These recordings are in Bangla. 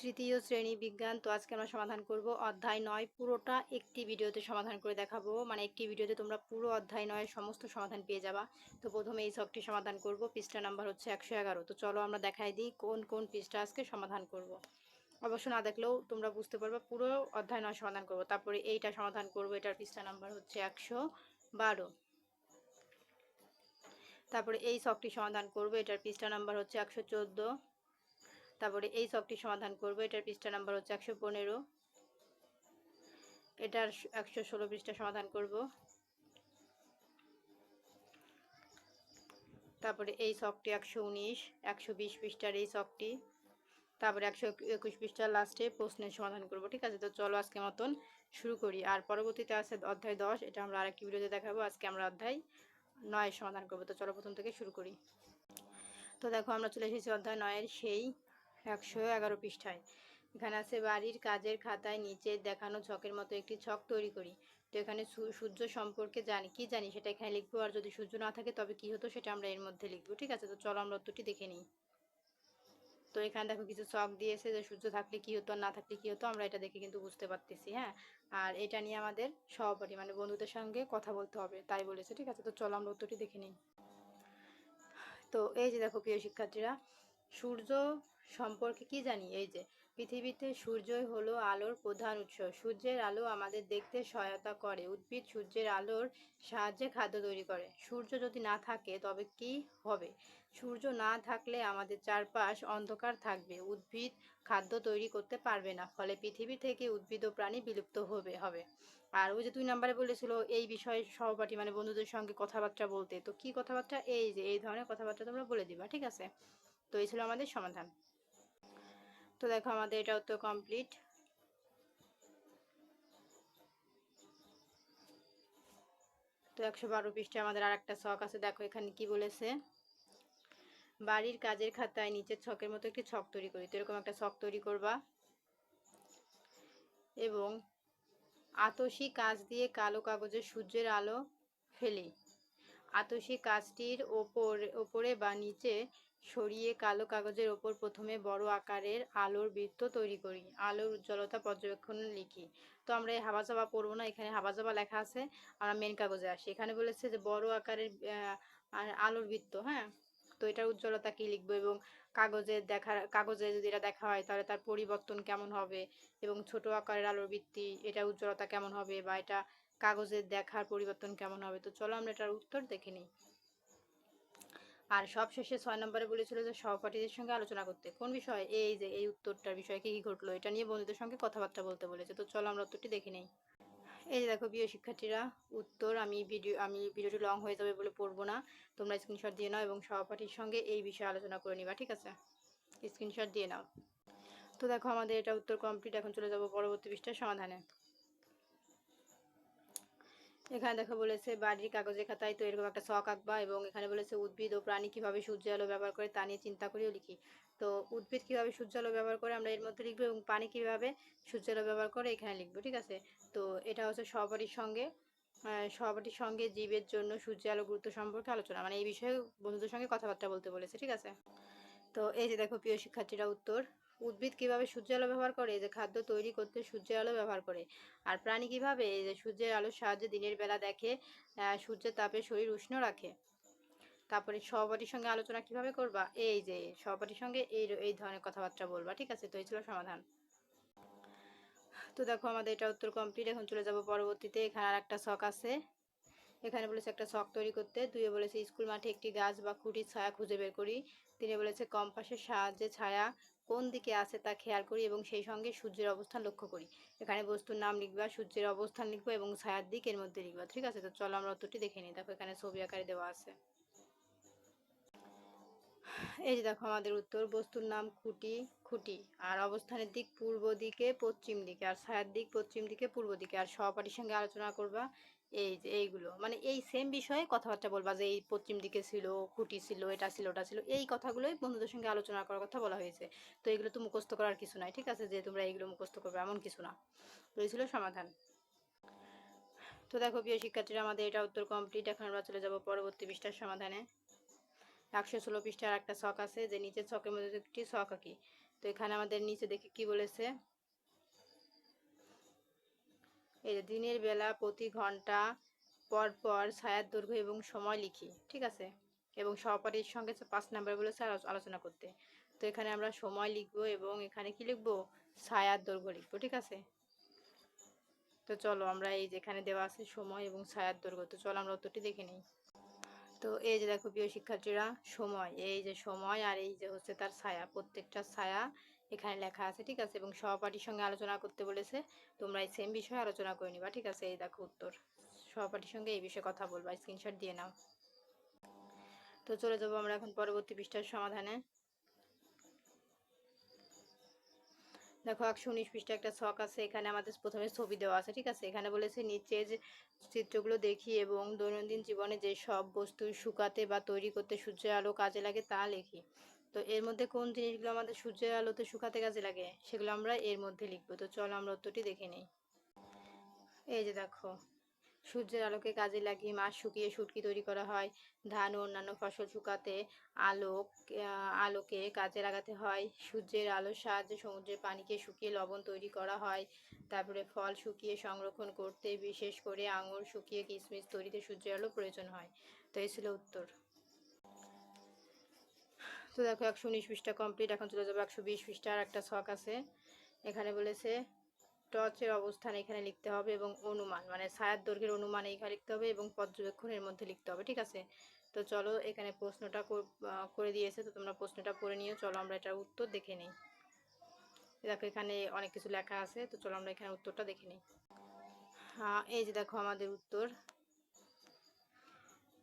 তৃতীয় শ্রেণী বিজ্ঞান। তো আজকে আমরা সমাধান করব অধ্যায় 9 পুরোটা একটি ভিডিওতে সমাধান করে দেখাবো। মানে একটি ভিডিওতে তোমরা পুরো অধ্যায় 9 এর সমস্ত সমাধান পেয়ে যাবা। তো প্রথমে এই ছকটি সমাধান করব। পৃষ্ঠা নাম্বার হচ্ছে 111। তো চলো আমরা দেখাই দিই কোন কোন পৃষ্ঠা আজকে সমাধান করব। অবশ্য না দেখলেও তোমরা বুঝতে পারবে পুরো অধ্যায় 9 সমাধান করব। তারপরে এইটা সমাধান করব, এটার পৃষ্ঠা নাম্বার হচ্ছে 112। তারপরে এই ছকটি সমাধান করব, এটার পৃষ্ঠা নাম্বার হচ্ছে 114। তারপরে এই ছকটি সমাধান করব, এটার পৃষ্ঠা নাম্বার হচ্ছে 115। এটার 116 পৃষ্ঠা সমাধান করব। তারপরে এই ছকটি 119, 120 পৃষ্ঠার এই ছকটি। তারপরে 121 পৃষ্ঠার লাস্টে প্রশ্নের সমাধান করব। ঠিক আছে, তো চলো আজকে মতন শুরু করি। আর পরবর্তীতে আছে অধ্যায় 10, এটা আমরা আরেকটি ভিডিওতে দেখাবো। আজকে আমরা অধ্যায় 9 সমাধান করব। তো চলো প্রথম থেকে শুরু করি। তো দেখো আমরা চলে এসেছি অধ্যায় 9 এর সেই 111 পৃষ্ঠায়। এখানে আছে বাড়ির কাজের খাতায় নিচে দেখানো ছকের মতো একটি ছক তৈরি করি। তো এখানে সূর্য সম্পর্কে জানি সেটা এখানে লিখবো, আর যদি সূর্য না থাকে তবে কি হতো সেটা আমরা এর মধ্যে লিখবো। ঠিক আছে, তো চলো আমরা উত্তরটি দেখে নিই। তো এখানে দেখো কিছু ছক দিয়েছে যে সূর্য থাকলে কি হতো আর না থাকলে কি হতো, আমরা এটা দেখে কিন্তু বুঝতে পারতেছি। হ্যাঁ, আর এটা নিয়ে আমাদের সহপাঠী মানে বন্ধুদের সঙ্গে কথা বলতে হবে তাই বলেছে। ঠিক আছে, তো চলো আমরা উত্তরটি দেখে নিই। তো এই যে দেখো প্রিয় শিক্ষার্থীরা, সূর্য সম্পর্কে কি জানি? এই যে পৃথিবীতে সূর্যই হলো আলোর প্রধান উৎস। সূর্যের আলো আমাদের দেখতে সহায়তা করে। উদ্ভিদ সূর্যের আলোর সাহায্যে খাদ্য তৈরি করে। সূর্য যদি না থাকে তবে কি হবে? সূর্য না থাকলে আমাদের চারপাশ অন্ধকার থাকবে। উদ্ভিদ খাদ্য তৈরি করতে পারবে না, ফলে পৃথিবী থেকে উদ্ভিদ ও প্রাণী বিলুপ্ত হবে। আর ওই যে 2 নম্বরে বলেছিল এই বিষয়ে সহপাঠী মানে বন্ধুদের সঙ্গে কথাবার্তা বলতে। তো কি কথাবার্তা? এই যে এই ধরনের কথাবার্তা তোমরা বলে দিবা। ঠিক আছে, তো এই ছিল আমাদের সমাধান। তো দেখো আমাদের এটা উত্তর কমপ্লিট। তো 112 পৃষ্ঠায় আমাদের আর একটা ছক আছে। দেখো এখানে কি বলেছে, বাড়ির কাজের খাতায় নিচের ছকের মতো একটি ছক তৈরি করি। তো এরকম একটা ছক তৈরি করবা এবং আতসী কাঁচ দিয়ে কালো কাগজে সূর্যের আলো ফেলি। আতসী কাঁচটির ওপরে বা নিচে সরিয়ে কালো কাগজের ওপর প্রথমে বড় আকারের আলোর বৃত্ত তৈরি করি। আলোর উজ্জ্বলতা পর্যবেক্ষণ লিখি। তো আমরা এই হাবাজাবা পড়বো না, এখানে হাবাজাবা লেখা আছে, আমরা মেন কাগজে আসি। এখানে বলেছে যে বড় আকারের আলোর বৃত্ত। হ্যাঁ, তো এটার উজ্জ্বলতা কি লিখবো এবং কাগজে যদি এটা দেখা হয় তাহলে তার পরিবর্তন কেমন হবে, এবং ছোট আকারের আলোর বৃত্তি এটা উজ্জ্বলতা কেমন হবে, বা এটা কাগজের দেখার পরিবর্তন কেমন হবে। তো চলো আমরা এটার উত্তর দেখে নিই। আর সবশেষে 6 নম্বরে বলেছিল যে সহপাঠীদের সঙ্গে আলোচনা করতে। কোন বিষয়ে? এই যে এই উত্তরটার বিষয়ে কি ঘটলো এটা নিয়ে বন্ধুদের সঙ্গে কথাবার্তা বলতে বলেছে। তো চলো আমরা উত্তরটি দেখে নিই। এই যে দেখো প্রিয় শিক্ষার্থীরা, উত্তর আমি ভিডিওটি লং হয়ে যাবে বলে পড়বো না, তোমরা স্ক্রিনশট দিয়ে নাও এবং সহপাঠীর সঙ্গে এই বিষয়ে আলোচনা করে নিবা। ঠিক আছে, স্ক্রিনশট দিয়ে নাও। তো দেখো আমাদের এটা উত্তর কমপ্লিট। এখন চলে যাব পরবর্তী পৃষ্ঠার সমাধানে। এখানে দেখো বলেছে বাড়ির কাগজের খাতায় তো এরকম একটা ছক আঁকবা, এবং এখানে বলেছে উদ্ভিদ ও প্রাণী কিভাবে সূর্যের আলো ব্যবহার করে তা নিয়ে চিন্তা করেও লিখি। তো উদ্ভিদ কিভাবে সূর্যের আলো ব্যবহার করে আমরা এর মধ্যে লিখবো, এবং পানি কিভাবে সূর্যের আলো ব্যবহার করে এখানে লিখবো। ঠিক আছে, তো এটা হচ্ছে সহপাঠীর সঙ্গে জীবের জন্য সূর্যের আলো গুরুত্ব সম্পর্কে আলোচনা, মানে এই বিষয়ে বন্ধুদের সঙ্গে কথাবার্তা বলতে বলেছে। ঠিক আছে, তো এই যে দেখো প্রিয় শিক্ষার্থীরা, উত্তর উদ্ভিদ কিভাবে সূর্যের আলো ব্যবহার করে, যে খাদ্য তৈরি করতে সূর্যের আলো ব্যবহার করে। আর প্রাণী কিভাবে, এই যে সূর্যের আলোর সাহায্যে দিনের বেলা দেখে সূর্যের তাপে শরীর উষ্ণ রাখে। তারপরে সহপাঠীর সঙ্গে আলোচনা কিভাবে করবা, এই যে সহপাঠীর সঙ্গে এই ধরনের কথাবার্তা বলবা। ঠিক আছে, তো এই ছিল সমাধান। তো দেখো আমাদের এটা উত্তর কমপ্লিট। এখন চলে যাব পরবর্তীতে। এখানে আর একটা ছক আছে। এখানে বলেছে একটা ছক তৈরি করতে। 2 বলেছে স্কুল মাঠে একটি গাছ বা খুঁটির ছায়া খুঁজে বের করি। 3 বলেছে কম্পাসের সাহায্যে ছায়া কোন দিকে আছে তা খেয়াল করি এবং সেই সঙ্গে সূর্যের অবস্থান লক্ষ্য করি। এখানে বস্তুর নাম লিখবা, সূর্যের অবস্থান লিখবো এবং ছায়ার দিক এর মধ্যে লিখবা। ঠিক আছে, তো চলো আমরা উত্তরটি দেখে নিই। দেখো এখানে ছবি আকারে দেওয়া আছে। এই যে দেখো আমাদের উত্তর, বস্তুর নাম খুঁটি, আর অবস্থানের দিক পূর্ব দিকে পশ্চিম দিকে, আর ছায়ার দিক পশ্চিম দিকে পূর্ব দিকে। আর সহপাঠীর সঙ্গে আলোচনা করবা এই যে এইগুলো, মানে এই সেম বিষয়ে কথাবার্তা বলবা, যে এই পশ্চিম দিকে ছিল, খুঁটি ছিল, এটা ছিল, ওটা ছিল, এই কথাগুলোই বন্ধুদের সঙ্গে আলোচনা করার কথা বলা হয়েছে। তো এগুলো তো মুখস্থ করার কিছু নাই। ঠিক আছে, যে তোমরা এইগুলো মুখস্থ করবে এমন কিছু না। তো এই ছিল সমাধান। তো দেখো প্রিয় শিক্ষার্থীরা, আমাদের এটা উত্তর কমপ্লিট। এখন আমরা চলে যাব পরবর্তী পৃষ্ঠার সমাধানে। 116 পৃষ্ঠার একটা ছক আছে, যে নিচের ছকের মধ্যে একটি ছক আঁকি। তো এখানে আমাদের নিচে দেখে কি বলেছে, এই যে দিনের বেলা প্রতি ঘন্টা পর পর ছায়ার দৈর্ঘ্য এবং সময় লিখি, ঠিক আছে, এবং সহপাঠীর সঙ্গে 5 নাম্বার বলেছে আলোচনা করতে। তো এখানে আমরা সময় লিখবো এবং এখানে কি লিখবো, ছায়ার দৈর্ঘ্য লিখবো, ঠিক আছে। তো চলো আমরা এই যেখানে দেওয়া আছে সময় এবং ছায়ার দৈর্ঘ্য, তো চলো আমরা উত্তরটি দেখে নিই। তো এই যে দেখো প্রিয় শিক্ষার্থীরা, সময়, এই যে সময় আর এই যে হচ্ছে তার ছায়া, প্রত্যেকটা ছায়া এখানে লেখা আছে, ঠিক আছে, এবং সহপাঠীর সঙ্গে আলোচনা করতে বলেছে, তোমরা এই সেম বিষয়ে আলোচনা করে নিবা, ঠিক আছে। এই দেখো উত্তর, সহপাঠীর সঙ্গে এই বিষয়ে কথা বলবা, স্ক্রিনশট দিয়ে নাও। তো চলে যাবো আমরা এখন পরবর্তী পৃষ্ঠার সমাধানে। দেখো 119 পৃষ্ঠা একটা ছক আছে, এখানে আমাদের প্রথমে ছবি দেওয়া আছে, ঠিক আছে। এখানে বলেছে নিচে যে চিত্রগুলো দেখি এবং দৈনন্দিন জীবনে যে সব বস্তু শুকাতে বা তৈরি করতে সূর্যের আলো কাজে লাগে তা লিখি। তো এর মধ্যে কোন জিনিসগুলো আমাদের সূর্যের আলোতে শুকাতে কাজে লাগে সেগুলো আমরা এর মধ্যে লিখবো। তো চলো আমরা উত্তরটি দেখে নিই। এই যে দেখো, সূর্যের আলোকে কাজে লাগিয়ে মাছ শুকিয়ে শুটকি তৈরি করা হয়, ধান ও অন্যান্য ফসল শুকাতে আলোকে কাজে লাগাতে হয়, সূর্যের আলোর সাহায্যে সমুদ্রের পানিকে শুকিয়ে লবণ তৈরি করা হয়, তারপরে ফল শুকিয়ে সংরক্ষণ করতে, বিশেষ করে আঙুর শুকিয়ে কিশমিশ তৈরিতে সূর্যের আলো প্রয়োজন হয়। তো এই ছিল উত্তর। তো দেখো 119 পৃষ্ঠা কমপ্লিট, এখন চলে যাবো 120 পৃষ্ঠার একটা ছক আছে, এখানে বলেছে টর্চের অবস্থান এখানে লিখতে হবে এবং অনুমান মানে ছায়ার দৈর্ঘ্যের অনুমান এখানে লিখতে হবে এবং পর্যবেক্ষণের মধ্যে লিখতে হবে, ঠিক আছে। তো চলো এখানে প্রশ্নটা করে দিয়েছে, তো তোমরা প্রশ্নটা পড়ে নিও, চলো আমরা এটার উত্তর দেখে নিই। দেখো এখানে অনেক কিছু লেখা আছে, তো চলো আমরা এখানে উত্তরটা দেখে নিই। হ্যাঁ এই যে দেখো আমাদের উত্তর,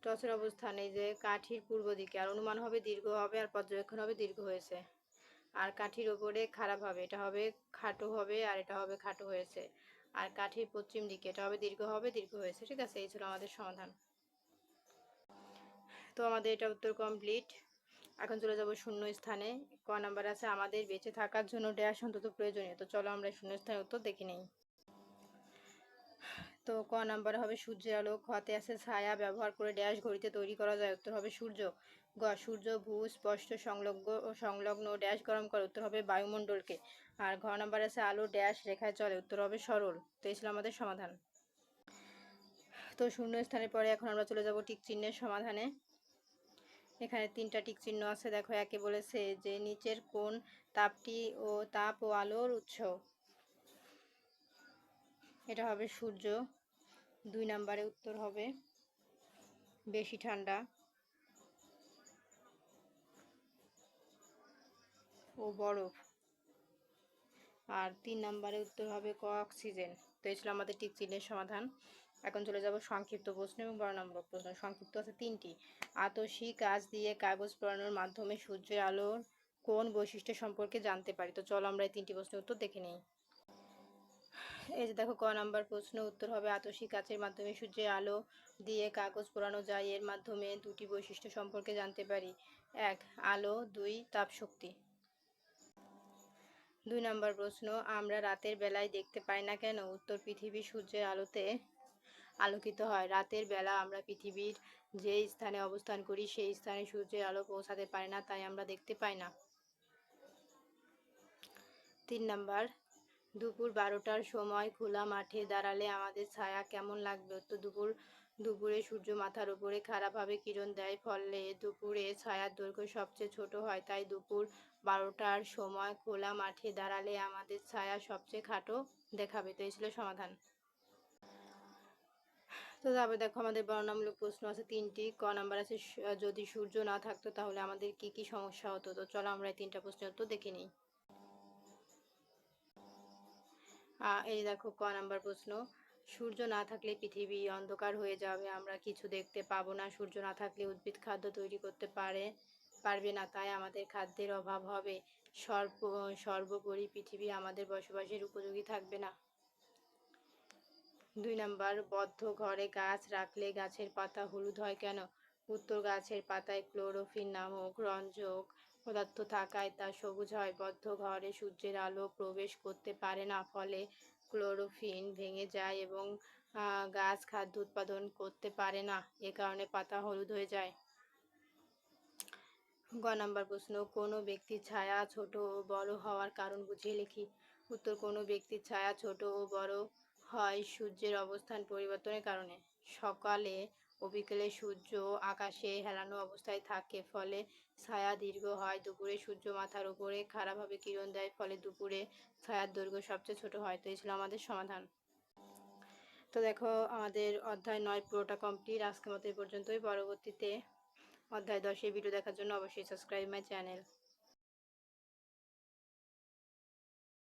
টর্চের অবস্থান এই যে কাঠির পূর্ব দিকে, আর অনুমান হবে দীর্ঘ হবে, আর পর্যবেক্ষণ হবে দীর্ঘ হয়েছে, আর কাঠির ওপরে খারাপ হবে, এটা হবে খাটো হবে, আর এটা হবে খাটো হয়েছে, আর কাঠির পশ্চিম দিকে এটা হবে দীর্ঘ হয়েছে, ঠিক আছে। এই ছিল আমাদের সমাধান। তো আমাদের এটা উত্তর কমপ্লিট। এখন চলে যাব শূন্য স্থানে। ক নাম্বার আছে আমাদের বেঁচে থাকার জন্য ড্যাশ অন্তত প্রয়োজনীয়। তো চলো আমরা শূন্য স্থানের উত্তর দেখে নিই। তো ক নাম্বার হবে সূর্যের আলো, খতে আছে ছায়া ব্যবহার করে ড্যাশ ঘড়িতে তৈরি করা যায়, উত্তর হবে সূর্য। গ সূর্য ভূ স্পষ্ট সংলগ্ন ড্যাশ গরম করে, উত্তর হবে বায়ুমণ্ডলকে। আর ঘ নাম্বার আছে আলো ড্যাশ রেখায় চলে, উত্তর হবে সরল। তো এই ছিল আমাদের সমাধান। তো শূন্য স্থানের পরে এখন আমরা চলে যাব টিক চিহ্নের সমাধানে। এখানে 3টা টিক চিহ্ন আছে, দেখো একে বলেছে যে নিচের কোন তাপ ও আলোর উৎস, এটা হবে সূর্য। 2 নম্বরে উত্তর হবে বেশি ঠান্ডা ও বরফ, আর 3 নম্বরে উত্তর হবে অক্সিজেন। তো এই ছিল আমাদের টিক চিহ্নের সমাধান। এখন চলে যাব সংক্ষিপ্ত প্রশ্ন এবং 12 নম্বর প্রশ্ন। সংক্ষিপ্ত আছে 3টি। আতশী কাঁচ দিয়ে কাগজ পোড়ানোর মাধ্যমে সূর্যের আলোর কোন বৈশিষ্ট্য সম্পর্কে জানতে পারি। তো চলো আমরা এই 3টি প্রশ্নের উত্তর দেখে নিই। এই যে দেখো ক নাম্বার প্রশ্ন, উত্তর হবে আতশী কাচের মাধ্যমে সূর্যের আলো দিয়ে কাগজ পোড়ানো যায়, এর মাধ্যমে 2টি বৈশিষ্ট্য সম্পর্কে জানতে পারি। 1 আলো, 2 তাপ শক্তি। 2 নাম্বার প্রশ্ন, আমরা রাতের বেলায় দেখতে পাই না কেন, উত্তর পৃথিবী সূর্যের আলোতে আলোকিত হয়, রাতের বেলা আমরা পৃথিবীর যে স্থানে অবস্থান করি সেই স্থানে সূর্যের আলো পৌঁছাতে পারে না, তাই আমরা দেখতে পাই না। 3 নাম্বার, দুপুর 12টার সময় খোলা মাঠে দাঁড়ালে আমাদের ছায়া কেমন লাগবে, উত্তর দুপুরে সূর্য মাথার উপরে খারাপভাবে কিরণ দেয়, ফলে দুপুরে ছায়ার দৈর্ঘ্য সবচেয়ে ছোট হয়, তাই দুপুর 12টার সময় খোলা মাঠে দাঁড়ালে আমাদের ছায়া সবচেয়ে খাটো দেখাবে। তো এই ছিল সমাধান। তো তারপরে দেখো আমাদের বর্ণনামূলক প্রশ্ন আছে 3টি। ক নাম্বার আছে যদি সূর্য না থাকতো তাহলে আমাদের কি কি সমস্যা হতো। তো চলো আমরা এই 3টা প্রশ্নের উত্তর দেখে নিই। এই দেখো ক নাম্বার প্রশ্ন, সূর্য না থাকলে পৃথিবী অন্ধকার হয়ে যাবে, আমরা কিছু দেখতে পাবো না, সূর্য না থাকলে উদ্ভিদ খাদ্য তৈরি করতে পারবে না, তাই আমাদের খাদ্যের অভাব হবে, সর্বোপরি পৃথিবী আমাদের বসবাসের উপযোগী থাকবে না। 2 নাম্বার, বদ্ধ ঘরে গাছ রাখলে গাছের পাতা হলুদ হয় কেন, উত্তর গাছের পাতায় ক্লোরোফিল নামক রঞ্জক পদার্থ থাকায় তা সবুজ হয়, বদ্ধ ঘরে সূর্যের আলো প্রবেশ করতে পারে না, ফলে ক্লোরোফিল ভেঙে যায় এবং গাছ খাদ্য উৎপাদন করতে পারে না, এ কারণে পাতা হলুদ হয়ে যায়। গ নাম্বার প্রশ্ন, কোনো ব্যক্তির ছায়া ছোট ও বড় হওয়ার কারণ বুঝিয়ে লিখি। উত্তর, কোনো ব্যক্তির ছায়া ছোট ও বড় হয় সূর্যের অবস্থান পরিবর্তনের কারণে। সকালে ও বিকেলে সূর্য আকাশে হেলানো অবস্থায় থাকে, ফলে ছায়া দীর্ঘ হয়। দুপুরে সূর্য মাথার উপরে খাড়াভাবে কিরণ দেয়, ফলে দুপুরে ছায়ার দৈর্ঘ্য সবচেয়ে ছোট হয়। তো এই ছিল আমাদের সমাধান। তো দেখো, আমাদের অধ্যায় 9 পুরোটা কমপ্লিট। আজকের মতো এই পর্যন্তই। পরবর্তীতে অধ্যায় 10 ভিডিও দেখার জন্য অবশ্যই সাবস্ক্রাইব মাই চ্যানেল।